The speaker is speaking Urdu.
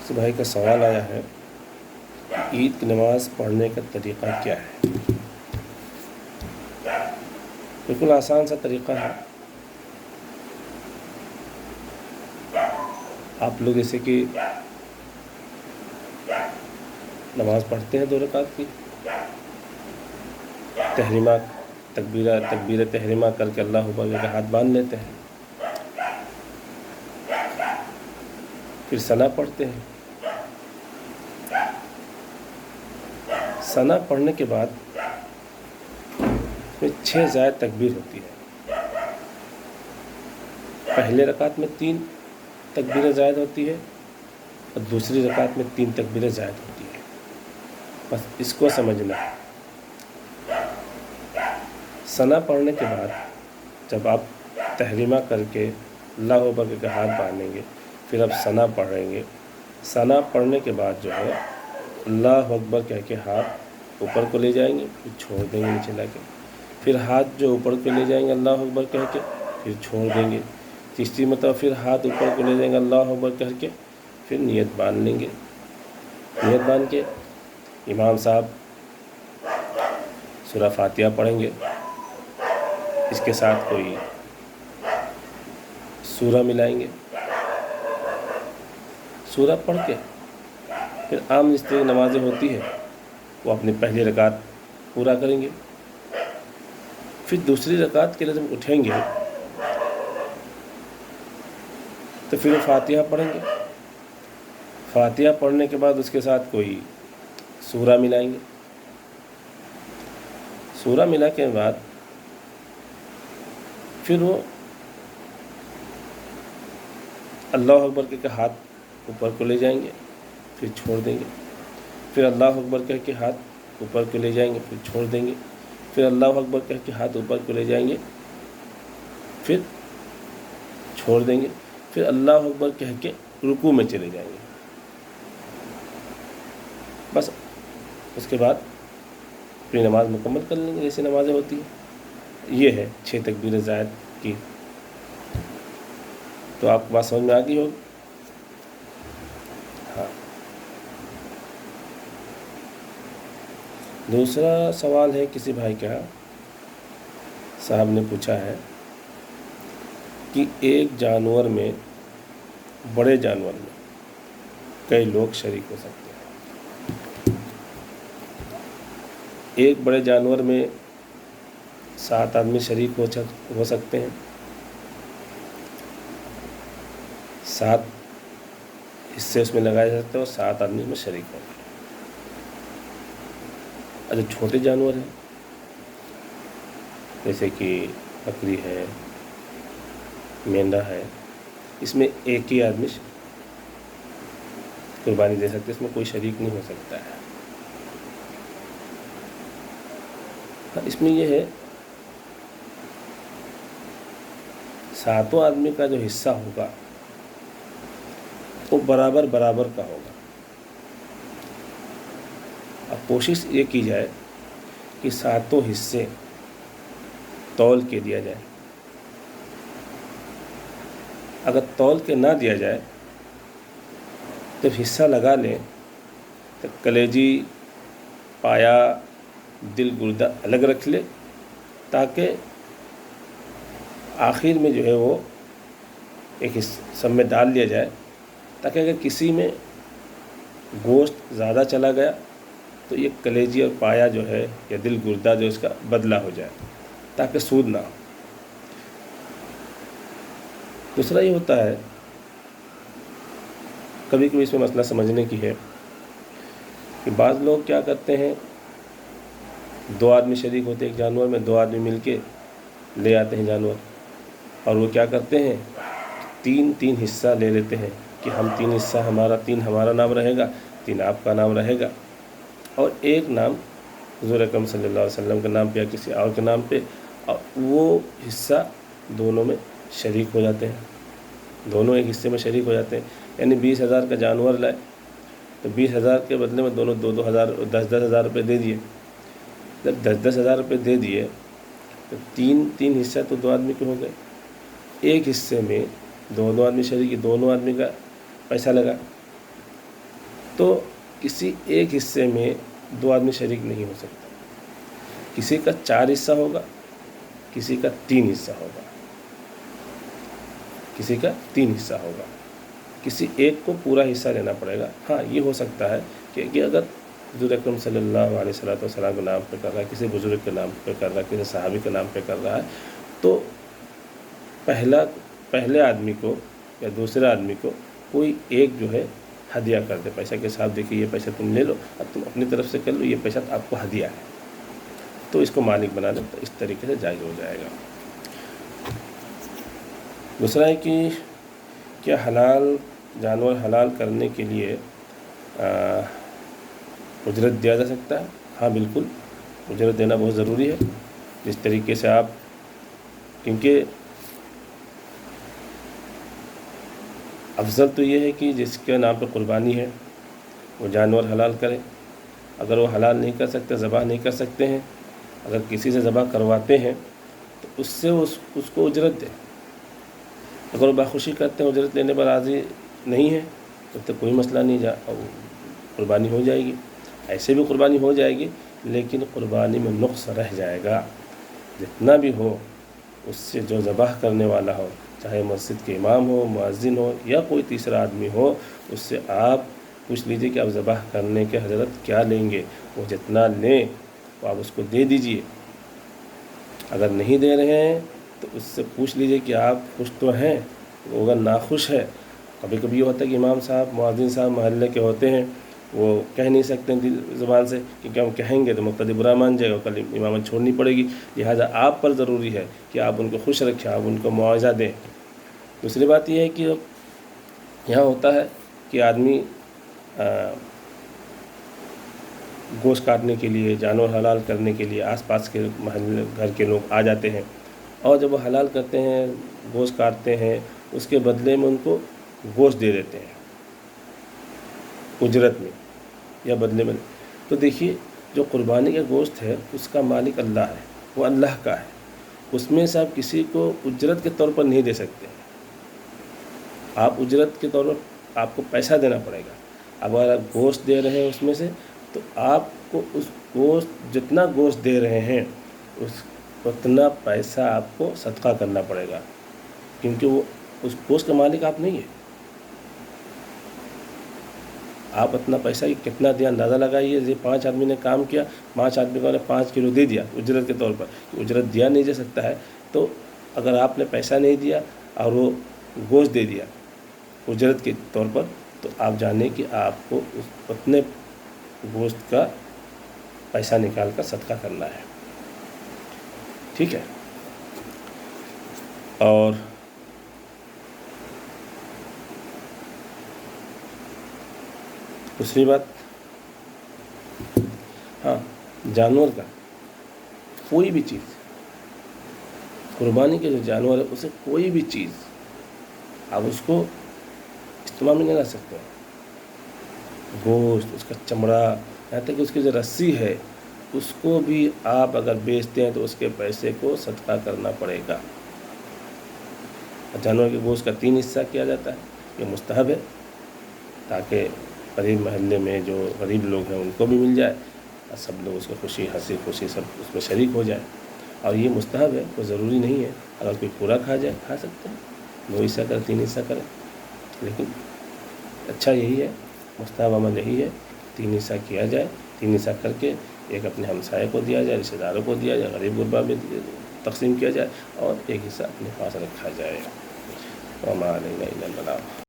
اس بھائی کا سوال آیا ہے، عید کی نماز پڑھنے کا طریقہ کیا ہے؟ بالکل آسان سا طریقہ ہے. آپ لوگ جیسے کہ نماز پڑھتے ہیں 2 رکعت کی، تکبیر تحریمہ کر کے اللہ اکبر کے ہاتھ باندھ لیتے ہیں، پھر ثنا پڑھتے ہیں. ثنا پڑھنے کے بعد اس میں 6 زائد تکبیر ہوتی ہے. پہلے رکعت میں 3 تکبیریں زائد ہوتی ہے اور دوسری رکعت میں 3 تکبیریں زائد ہوتی ہے. بس اس کو سمجھنا. ثنا پڑھنے کے بعد جب آپ تحریمہ کر کے اللہ اکبر کے ہاتھ باندھیں گے، پھر آپ ثنا پڑھیں گے. ثنا پڑھنے کے بعد جو ہے اللہ اکبر کہہ کے ہاتھ اوپر کو لے جائیں گے، پھر چھوڑ دیں گے نیچے لا کے. پھر ہاتھ جو اوپر کو لے جائیں گے اللہ اکبر کہہ کے، پھر چھوڑ دیں گے. تیسری مرتبہ پھر ہاتھ اوپر کو لے جائیں گے اللہ اکبر کہہ کے، پھر نیت باندھ لیں گے. نیت باندھ کے امام صاحب سورہ فاتحہ پڑھیں گے، اس کے ساتھ کوئی سورہ ملائیں گے. سورہ پڑھ کے پھر عام جس طرح نمازیں ہوتی ہے وہ اپنی پہلی رکعت پورا کریں گے. پھر دوسری رکعت کے لیے جب اٹھیں گے تو پھر وہ فاتحہ پڑھیں گے. فاتحہ پڑھنے کے بعد اس کے ساتھ کوئی سورہ ملائیں گے. سورہ ملا کے بعد پھر وہ اللہ اکبر کے ہاتھ اوپر کو لے جائیں گے، پھر چھوڑ دیں گے. پھر اللہ اکبر کہہ کے ہاتھ اوپر کو لے جائیں گے، پھر چھوڑ دیں گے. پھر اللہ اکبر کہہ کے ہاتھ اوپر کو لے جائیں گے، پھر چھوڑ دیں گے. پھر اللہ اکبر کہہ کے رکوع میں چلے جائیں گے. بس اس کے بعد اپنی نماز مکمل کر لیں گے جیسے نمازیں ہوتی ہیں. یہ ہے 6 تکبیر زائد کی. تو آپ کو بات سمجھ میں آ گئی ہوگی. ہاں. دوسرا سوال ہے کسی بھائی کا، صاحب نے پوچھا ہے کہ ایک جانور میں، بڑے جانور میں کئی لوگ شریک ہو سکتے ہیں. ایک بڑے جانور میں 7 آدمی شریک ہو سکتے ہیں. 7 حصے اس میں لگائے جا سکتے ہیں اور 7 آدمی میں شریک ہوں گے. اچھا چھوٹے جانور ہیں جیسے کہ بکری ہے، مینڈا ہے، اس میں ایک ہی آدمی قربانی دے سکتے، اس میں کوئی شریک نہیں ہو سکتا ہے. اس میں یہ ہے 7 آدمی کا جو حصہ ہوگا وہ برابر کا ہوگا. اب کوشش یہ کی جائے کہ 7 حصے تول کے دیا جائے. اگر تول کے نہ دیا جائے تو حصہ لگا لیں تو کلیجی، پایا، دل، گردہ الگ رکھ لے تاکہ آخر میں جو ہے وہ ایک سب میں ڈال لیا جائے، تاکہ اگر کسی میں گوشت زیادہ چلا گیا تو یہ کلیجی اور پایا جو ہے یا دل گردہ جو اس کا بدلہ ہو جائے تاکہ سود نہ ہو. دوسرا یہ ہوتا ہے کبھی کبھی اس میں مسئلہ سمجھنے کی ہے کہ بعض لوگ کیا کرتے ہیں، 2 آدمی شریک ہوتے ہیں ایک جانور میں، 2 آدمی مل کے لے آتے ہیں جانور، اور وہ کیا کرتے ہیں 3 حصہ لے لیتے ہیں کہ ہم 3 حصہ ہمارا نام رہے گا، 3 آپ کا نام رہے گا، اور ایک نام حضور اکرم صلی اللہ علیہ وسلم کے نام پہ یا کسی اور کے نام پہ، اور وہ حصہ دونوں میں شریک ہو جاتے ہیں. دونوں ایک حصے میں شریک ہو جاتے ہیں. یعنی 20,000 کا جانور لائے تو 20,000 کے بدلے میں دونوں 2,000 10,000 روپے دے دیے. جب 10,000 روپے دے دیے تو 3 حصہ تو 2 آدمی کے ہو گئے. ایک حصے میں 2 آدمی شریک، دونوں آدمی کا پیسہ لگا. تو کسی ایک حصے میں دو آدمی شریک نہیں ہو سکتا، کسی کا 4 حصہ ہوگا، کسی کا 3 حصہ ہوگا، کسی کا 3 حصہ ہوگا، کسی ایک کو پورا حصہ لینا پڑے گا۔ ہاں یہ ہو سکتا ہے کہ اگر حضور اکرم صلی اللہ علیہ وسلم کے نام پہ کر رہا ہے، کسی بزرگ کے نام پہ کر رہا ہے، کسی صحابی کے نام پہ کر رہا ہے، تو پہلے آدمی کو یا دوسرے آدمی کو کوئی ایک جو ہے ہدیہ کر دے پیسہ کے ساتھ، دیکھیے یہ پیسہ تم لے لو، اب تم اپنی طرف سے کر لو، یہ پیسہ آپ کو ہدیہ ہے، تو اس کو مالک بنا دے، تو اس طریقے سے جائز ہو جائے گا۔ دوسرا ہے کہ کیا حلال جانور حلال کرنے کے لیے اجرت دیا جا سکتا ہے؟ ہاں بالکل، اجرت دینا بہت ضروری ہے۔ جس طریقے سے آپ، کیونکہ افضل تو یہ ہے کہ جس کے نام پہ قربانی ہے وہ جانور حلال کرے۔ اگر وہ حلال نہیں کر سکتے، ذبح نہیں کر سکتے ہیں، اگر کسی سے ذبح کرواتے ہیں تو اس سے اس کو اجرت دے۔ اگر وہ بخوشی کرتے ہیں، اجرت لینے پر راضی نہیں ہے تو کوئی مسئلہ نہیں، قربانی ہو جائے گی۔ ایسے بھی قربانی ہو جائے گی، لیکن قربانی میں نقص رہ جائے گا۔ جتنا بھی ہو اس سے جو ذبح کرنے والا ہو، چاہے مسجد کے امام ہو، مؤذن ہو یا کوئی تیسرا آدمی ہو، اس سے آپ پوچھ لیجئے کہ آپ ذبح کرنے کے حضرت کیا لیں گے، وہ جتنا لیں وہ آپ اس کو دے دیجئے۔ اگر نہیں دے رہے ہیں تو اس سے پوچھ لیجئے کہ آپ خوش تو ہیں، وہ اگر ناخوش ہے، کبھی کبھی یہ ہوتا ہے کہ امام صاحب، مؤذن صاحب محلے کے ہوتے ہیں، وہ کہہ نہیں سکتے زبان سے، کیونکہ ہم کہیں گے تو مقتدی برا مان جائے گا، کل امامت چھوڑنی پڑے گی، لہٰذا آپ پر ضروری ہے کہ آپ ان کو خوش رکھیں، آپ ان کو معاوضہ دیں۔ دوسری بات یہ ہے کہ یہاں ہوتا ہے کہ آدمی گوشت کاٹنے کے لیے، جانور حلال کرنے کے لیے آس پاس کے محلے گھر کے لوگ آ جاتے ہیں، اور جب وہ حلال کرتے ہیں، گوشت کاٹتے ہیں، اس کے بدلے میں ان کو گوشت دے دیتے ہیں اجرت میں یا بدلے میں۔ تو دیکھیے جو قربانی کا گوشت ہے اس کا مالک اللہ ہے، وہ اللہ کا ہے، اس میں سے آپ کسی کو اجرت کے طور پر نہیں دے سکتے۔ آپ اجرت کے طور پر آپ کو پیسہ دینا پڑے گا۔ اگر آپ گوشت دے رہے ہیں اس میں سے، تو آپ کو اس گوشت، جتنا گوشت دے رہے ہیں اتنا پیسہ آپ کو صدقہ کرنا پڑے گا، کیونکہ وہ اس گوشت کا مالک آپ نہیں ہے۔ آپ اپنا پیسہ کتنا دیا اندازہ لگائیے۔ یہ 5 آدمی نے کام کیا، 5 آدمی کو 5 کلو دے دیا اجرت کے طور پر، اجرت دیا نہیں جا سکتا ہے۔ تو اگر آپ نے پیسہ نہیں دیا اور وہ گوشت دے دیا اجرت کے طور پر، تو آپ جانیں کہ آپ کو اتنے گوشت کا پیسہ نکال کر صدقہ کرنا ہے، ٹھیک ہے۔ اور دوسری بات، ہاں جانور کا کوئی بھی چیز، قربانی کے جو جانور ہے اسے کوئی بھی چیز آپ اس کو استعمال میں نہیں لا سکتے۔ گوشت، اس کا چمڑا، یہاں تک کہ اس کی جو رسی ہے اس کو بھی آپ اگر بیچتے ہیں تو اس کے پیسے کو صدقہ کرنا پڑے گا۔ جانور کے گوشت کا 3 حصہ کیا جاتا ہے، یہ مستحب ہے، تاکہ قریب محلے میں جو غریب لوگ ہیں ان کو بھی مل جائے اور سب لوگ اس کو خوشی، ہنسی خوشی سب اس میں شریک ہو جائے۔ اور یہ مستحب ہے، کوئی ضروری نہیں ہے، اگر کوئی پورا کھا جائے کھا سکتے ہیں، 2 حصہ کریں، 3 حصہ کریں، لیکن اچھا یہی ہے، مستحب عمل یہی ہے، 3 حصہ کیا جائے، 3 حصہ کر کے ایک اپنے ہمسائے کو دیا جائے، رشتہ داروں کو دیا جائے، غریب غربا میں تقسیم کیا جائے، اور ایک حصہ اپنے پاس رکھا جائے۔ وما علینا الا البلاغ۔